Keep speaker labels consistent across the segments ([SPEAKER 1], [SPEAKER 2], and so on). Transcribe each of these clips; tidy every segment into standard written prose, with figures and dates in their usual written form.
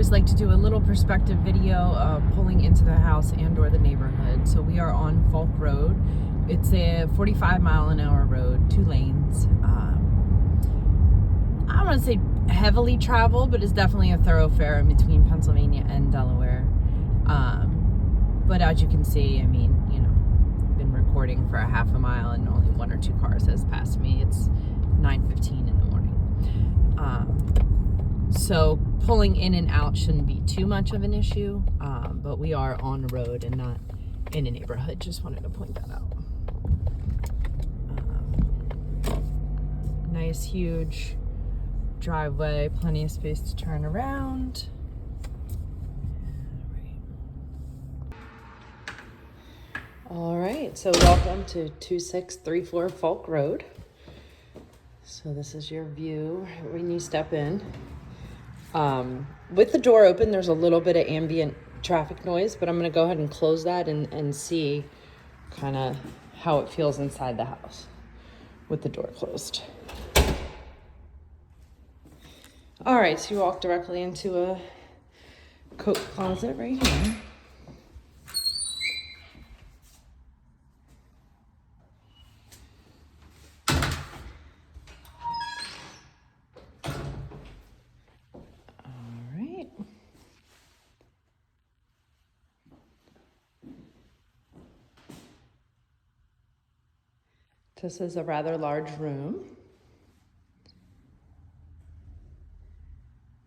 [SPEAKER 1] always like to do a little perspective video of pulling into the house and or the neighborhood. So we are on FoulkRoad. It's a 45-mile-an-hour road, 2 lanes. I don't want to say heavily traveled, but it's definitely a thoroughfare in between Pennsylvania and Delaware. But as you can see, I mean, you know, I've been recording for a half a mile and only 1 or 2 cars has passed me. It's 9:15 in the morning. So pulling in and out shouldn't be too much of an issue, but we are on a road and not in a neighborhood. Just wanted to point that out. Nice, huge driveway, plenty of space to turn around. All right, so welcome to 2634 FoulkRoad. So this is your view when you step in. With the door open, there's a little bit of ambient traffic noise, but I'm gonna go ahead and close that and see kind of how it feels inside the house with the door closed. All right, so you walk directly into a coat closet right here. All right. This is a rather large room.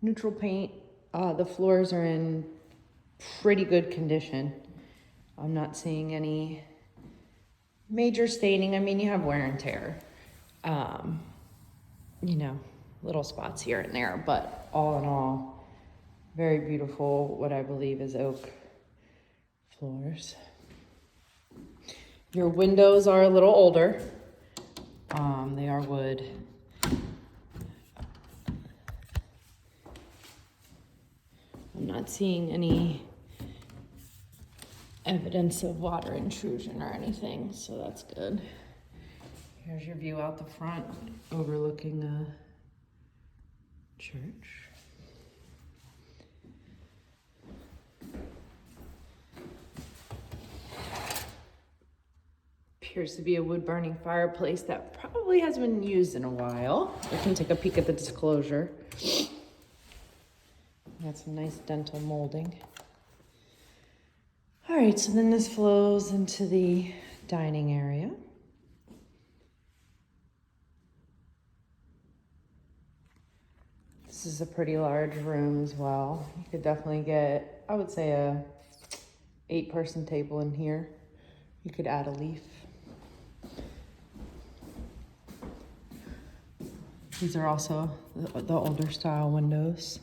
[SPEAKER 1] Neutral paint. The floors are in pretty good condition. I'm not seeing any major staining. I mean, you have wear and tear. You know, little spots here and there, but all in all, very beautiful, what I believe is oak floors. Your windows are a little older. They are wood. I'm not seeing any evidence of water intrusion or anything, so that's good. Here's your view out the front, overlooking a church. Appears to be a wood-burning fireplace that probably hasn't been used in a while. We can take a peek at the disclosure. Got some nice dental molding. All right, so then this flows into the dining area. This is a pretty large room as well. You could definitely get, I would say, a 8-person table in here. You could add a leaf. These are also the older style windows.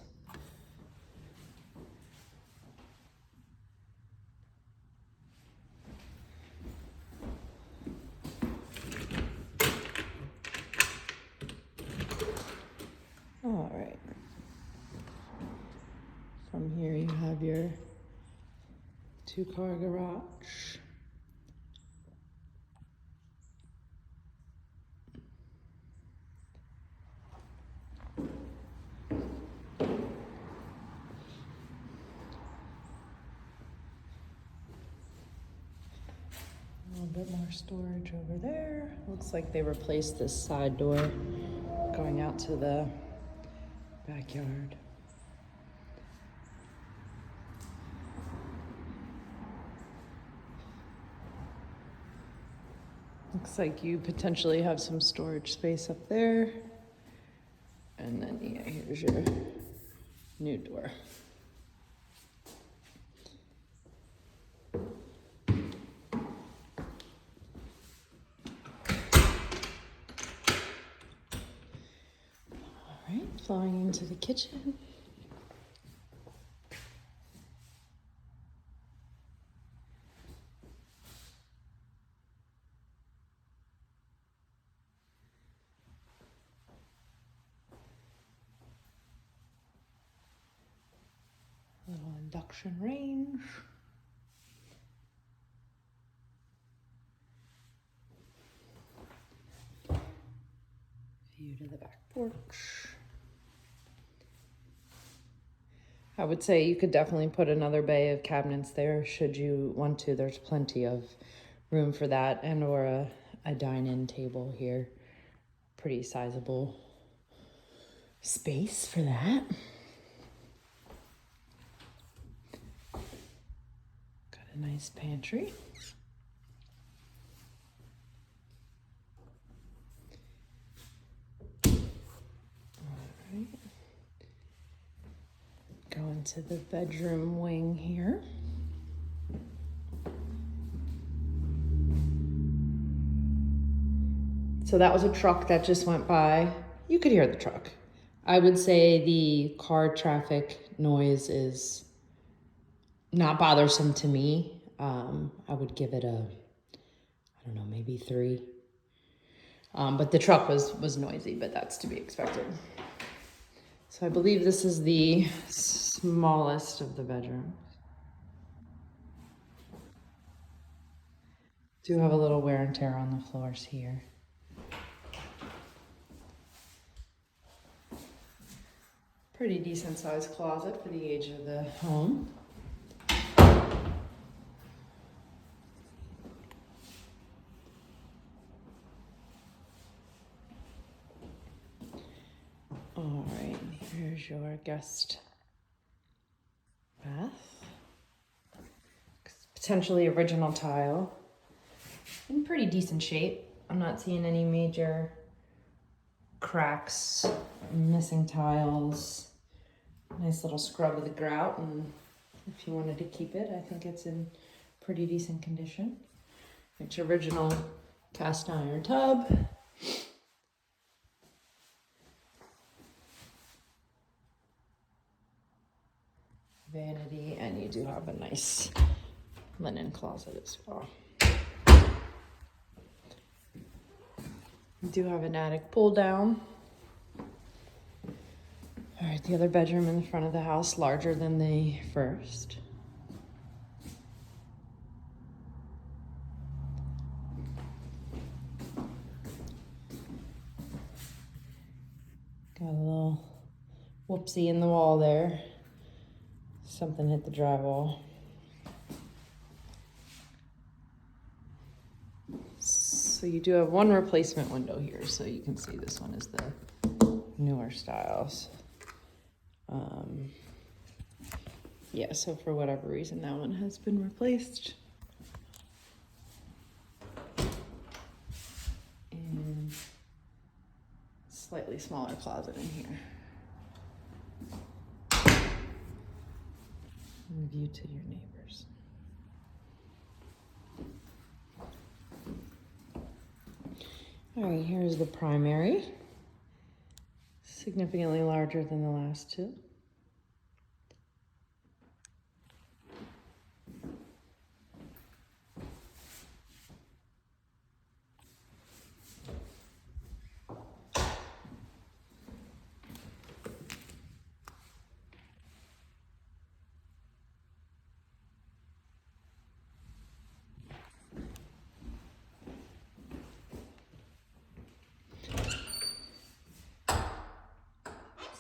[SPEAKER 1] All right. From here you have your 2-car garage. A little bit more storage over there. Looks like they replaced this side door going out to the backyard. Looks like you potentially have some storage space up there. And then, yeah, here's your new door. All right, flowing into the kitchen. Little induction range. View to the back porch. I would say you could definitely put another bay of cabinets there should you want to. There's plenty of room for that, and or a dine-in table here. Pretty sizable space for that. Got a nice pantry. Go into the bedroom wing here. So that was a truck that just went by. You could hear the truck. I would say the car traffic noise is not bothersome to me. I would give it a, I don't know, maybe 3. But the truck was noisy, but that's to be expected. So I believe this is the smallest of the bedrooms. Do have a little wear and tear on the floors here. Pretty decent sized closet for the age of the home. All right, here's your guest bath. Potentially original tile. In pretty decent shape. I'm not seeing any major cracks, missing tiles. Nice little scrub of the grout, and if you wanted to keep it, I think it's in pretty decent condition. It's original cast iron tub. Vanity, and you do have a nice linen closet as well. You do have an attic pull down. All right, the other bedroom in the front of the house, larger than the first. Got a little whoopsie in the wall there. Something hit the drywall. So you do have one replacement window here, so you can see this one is the newer styles. Yeah, so for whatever reason, that one has been replaced. And slightly smaller closet in here. And view to your neighbors. All right, here's the primary. Significantly larger than the last two.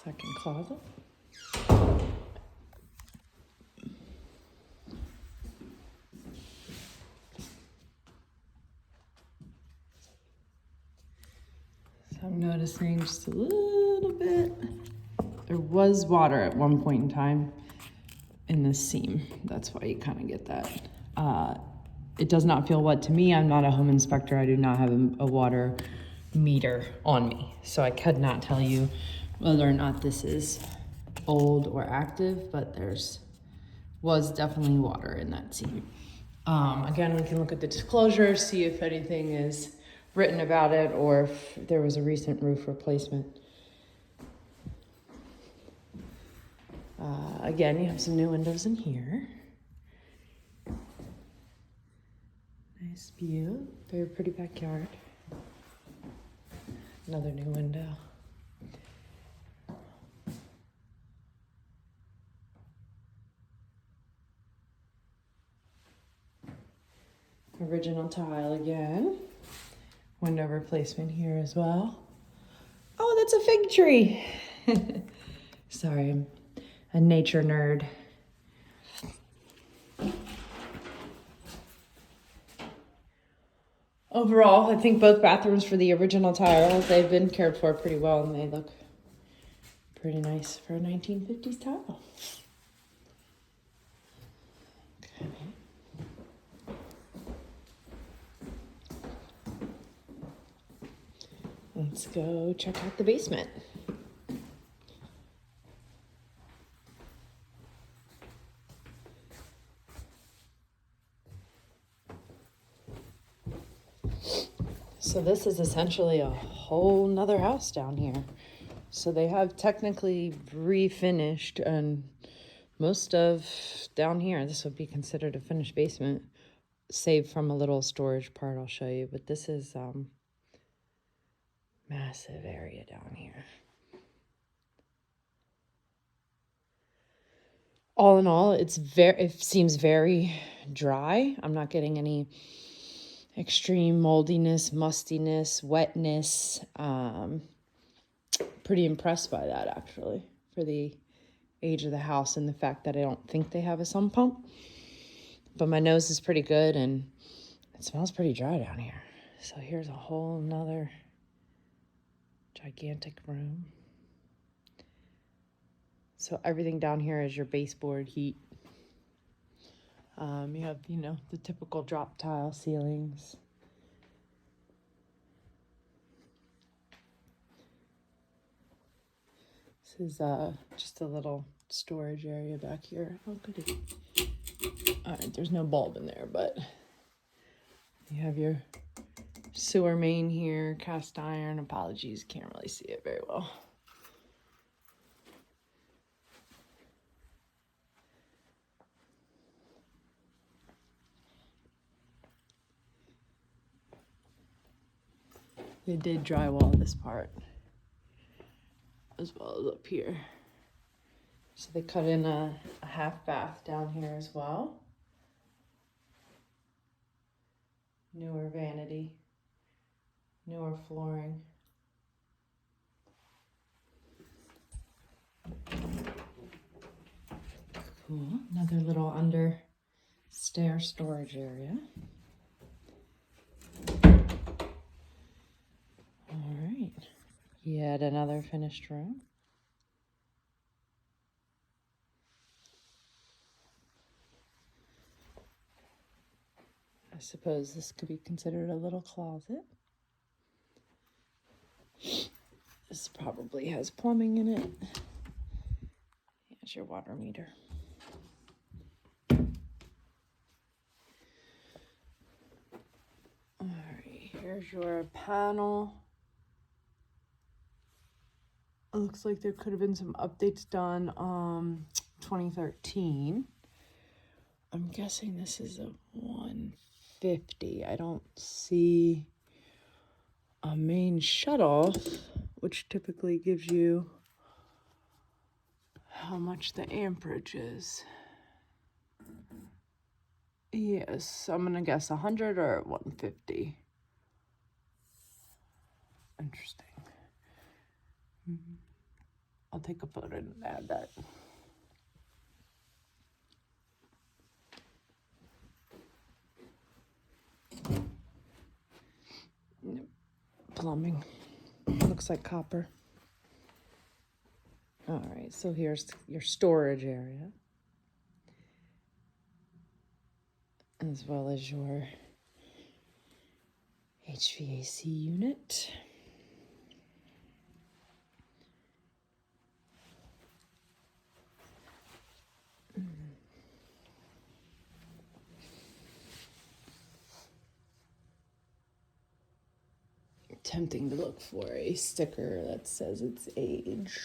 [SPEAKER 1] Second closet. So I'm noticing just a little bit. There was water at one point in time in this seam. That's why you kind of get that. It does not feel wet to me. I'm not a home inspector. I do not have a water meter on me. So I could not tell you whether or not this is old or active, but was definitely water in that seam. Again, we can look at the disclosure, see if anything is written about it or if there was a recent roof replacement. Again, you have some new windows in here. Nice view, very pretty backyard. Another new window. Original tile again. Window replacement here as well. Oh, that's a fig tree. Sorry, a nature nerd. Overall, I think both bathrooms for the original tile, they've been cared for pretty well, and they look pretty nice for a 1950s tile. Okay. Let's go check out the basement. So this is essentially a whole nother house down here. So they have technically refinished, and most of down here, this would be considered a finished basement, save from a little storage part I'll show you. But this is massive area down here. All in all, it seems very dry. I'm not getting any extreme moldiness, mustiness, wetness. Pretty impressed by that, actually, for the age of the house and the fact that I don't think they have a sump pump. But my nose is pretty good, and it smells pretty dry down here. So here's a whole nother gigantic room. So everything down here is your baseboard heat. You have, the typical drop tile ceilings. This is just a little storage area back here. Oh, goody. All right, there's no bulb in there, but you have your sewer main here, cast iron. Apologies, can't really see it very well. They did drywall this part, as well as up here. So they cut in a half bath down here as well. Newer vanity, newer flooring. Cool. Another little under stair storage area. All right. Yet another finished room. I suppose this could be considered a little closet. This probably has plumbing in it. Here's your water meter. All right, here's your panel. It looks like there could have been some updates done 2013. I'm guessing this is a 150. I don't see a main shutoff, which typically gives you how much the amperage is. Yes, I'm gonna guess 100 or 150. Interesting. I'll take a photo and add that. Plumbing. Looks like copper. All right, so here's your storage area, as well as your HVAC unit. Tempting to look for a sticker that says its age.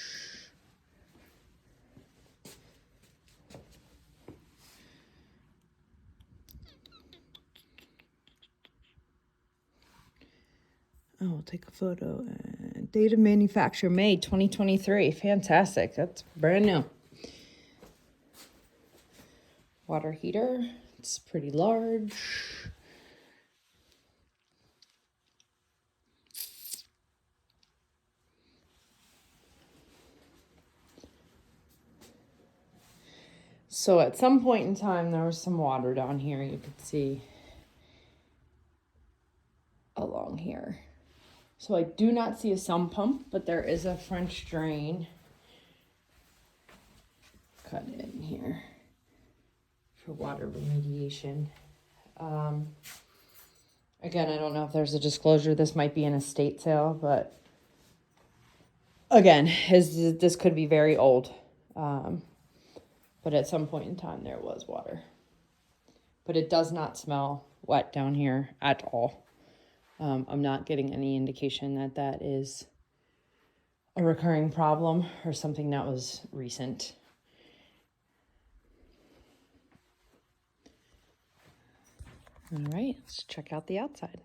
[SPEAKER 1] Oh, we'll take a photo. Date of manufacture, May 2023. Fantastic. That's brand new. Water heater. It's pretty large. So at some point in time, there was some water down here. You could see along here. So I do not see a sump pump, but there is a French drain cut in here for water remediation. Again, I don't know if there's a disclosure. This might be an estate sale, but again, this could be very old. But at some point in time, there was water. But it does not smell wet down here at all. I'm not getting any indication that that is a recurring problem or something that was recent. All right, let's check out the outside.